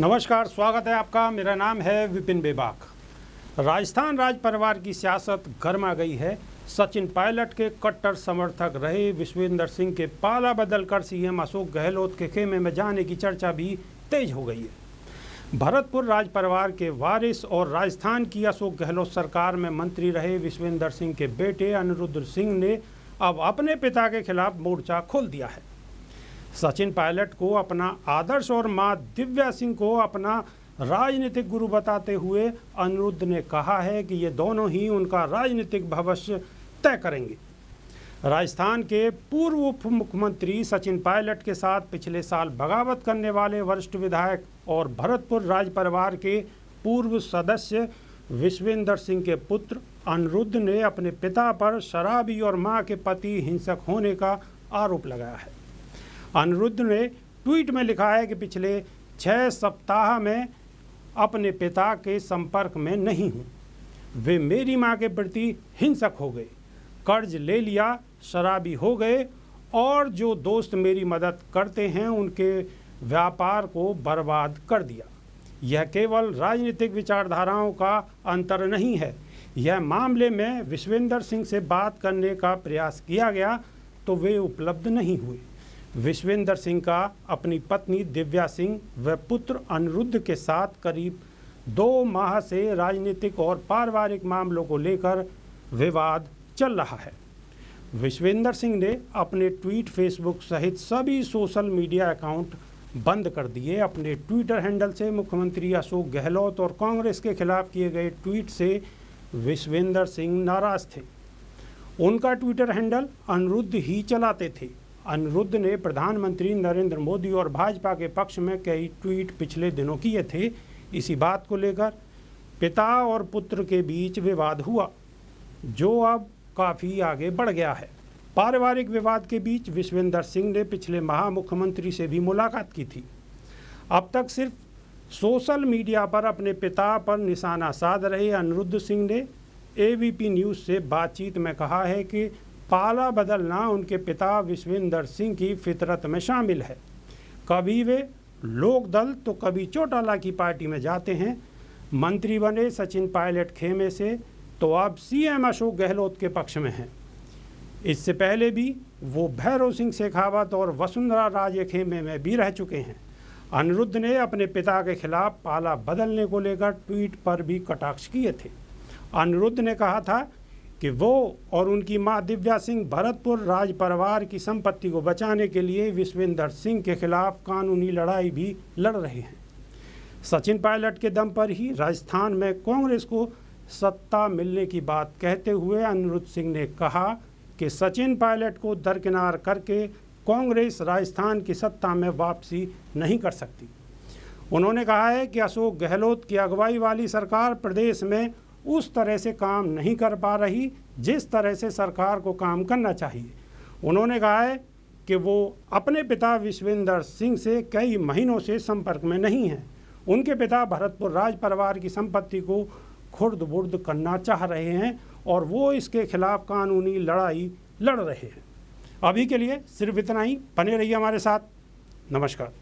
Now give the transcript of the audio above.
नमस्कार, स्वागत है आपका। मेरा नाम है विपिन बेबाक। राजस्थान राज परिवार की सियासत गर्मा गई है। सचिन पायलट के कट्टर समर्थक रहे विश्वेंद्र सिंह के पाला बदलकर सीएम अशोक गहलोत के खेमे में जाने की चर्चा भी तेज हो गई है। भरतपुर राज परिवार के वारिस और राजस्थान की अशोक गहलोत सरकार में मंत्री रहे विश्वेंद्र सिंह के बेटे अनिरुद्ध सिंह ने अब अपने पिता के खिलाफ मोर्चा खोल दिया है। सचिन पायलट को अपना आदर्श और मां दिव्या सिंह को अपना राजनीतिक गुरु बताते हुए अनिरुद्ध ने कहा है कि ये दोनों ही उनका राजनीतिक भविष्य तय करेंगे। राजस्थान के पूर्व उप मुख्यमंत्री सचिन पायलट के साथ पिछले साल बगावत करने वाले वरिष्ठ विधायक और भरतपुर राज परिवार के पूर्व सदस्य विश्वेंद्र सिंह के पुत्र अनिरुद्ध ने अपने पिता पर शराबी और मां के पति हिंसक होने का आरोप लगाया है। अनिरुद्ध ने ट्वीट में लिखा है कि पिछले 6 सप्ताह में अपने पिता के संपर्क में नहीं हूँ। वे मेरी मां के प्रति हिंसक हो गए, कर्ज ले लिया, शराबी हो गए और जो दोस्त मेरी मदद करते हैं उनके व्यापार को बर्बाद कर दिया। यह केवल राजनीतिक विचारधाराओं का अंतर नहीं है। यह मामले में विश्वेंद्र सिंह से बात करने का प्रयास किया गया तो वे उपलब्ध नहीं हुए। विश्वेंद्र सिंह का अपनी पत्नी दिव्या सिंह व पुत्र अनिरुद्ध के साथ करीब 2 माह से राजनीतिक और पारिवारिक मामलों को लेकर विवाद चल रहा है। विश्वेंद्र सिंह ने अपने ट्वीट, फेसबुक सहित सभी सोशल मीडिया अकाउंट बंद कर दिए। अपने ट्विटर हैंडल से मुख्यमंत्री अशोक गहलोत और कांग्रेस के खिलाफ किए गए ट्वीट से विश्वेंद्र सिंह नाराज थे। उनका ट्विटर हैंडल अनिरुद्ध ही चलाते थे। अनिरुद्ध ने प्रधानमंत्री नरेंद्र मोदी और भाजपा के पक्ष में कई ट्वीट पिछले दिनों किए थे। इसी बात को लेकर पिता और पुत्र के बीच विवाद हुआ, जो अब काफ़ी आगे बढ़ गया है। पारिवारिक विवाद के बीच विश्वेंद्र सिंह ने पिछले माह मुख्यमंत्री से भी मुलाकात की थी। अब तक सिर्फ सोशल मीडिया पर अपने पिता पर निशाना साध रहे अनिरुद्ध सिंह ने एबीपी न्यूज़ से बातचीत में कहा है कि पाला बदलना उनके पिता विश्वेंद्र सिंह की फितरत में शामिल है। कभी वे लोकदल तो कभी चौटाला की पार्टी में जाते हैं। मंत्री बने सचिन पायलट खेमे से तो अब सीएम अशोक गहलोत के पक्ष में हैं। इससे पहले भी वो भैरव सिंह शेखावत और वसुंधरा राजे खेमे में भी रह चुके हैं। अनिरुद्ध ने अपने पिता के खिलाफ पाला बदलने को लेकर ट्वीट पर भी कटाक्ष किए थे। अनिरुद्ध ने कहा था कि वो और उनकी मां दिव्या सिंह भरतपुर राज परिवार की संपत्ति को बचाने के लिए विश्वेंद्र सिंह के खिलाफ कानूनी लड़ाई भी लड़ रहे हैं। सचिन पायलट के दम पर ही राजस्थान में कांग्रेस को सत्ता मिलने की बात कहते हुए अनिरुद्ध सिंह ने कहा कि सचिन पायलट को दरकिनार करके कांग्रेस राजस्थान की सत्ता में वापसी नहीं कर सकती। उन्होंने कहा है कि अशोक गहलोत की अगुवाई वाली सरकार प्रदेश में उस तरह से काम नहीं कर पा रही जिस तरह से सरकार को काम करना चाहिए। उन्होंने कहा है कि वो अपने पिता विश्वेंद्र सिंह से कई महीनों से संपर्क में नहीं हैं। उनके पिता भरतपुर राज परिवार की संपत्ति को खुर्द-बुर्द करना चाह रहे हैं और वो इसके खिलाफ कानूनी लड़ाई लड़ रहे हैं। अभी के लिए सिर्फ इतना ही। बने रहिए हमारे साथ। नमस्कार।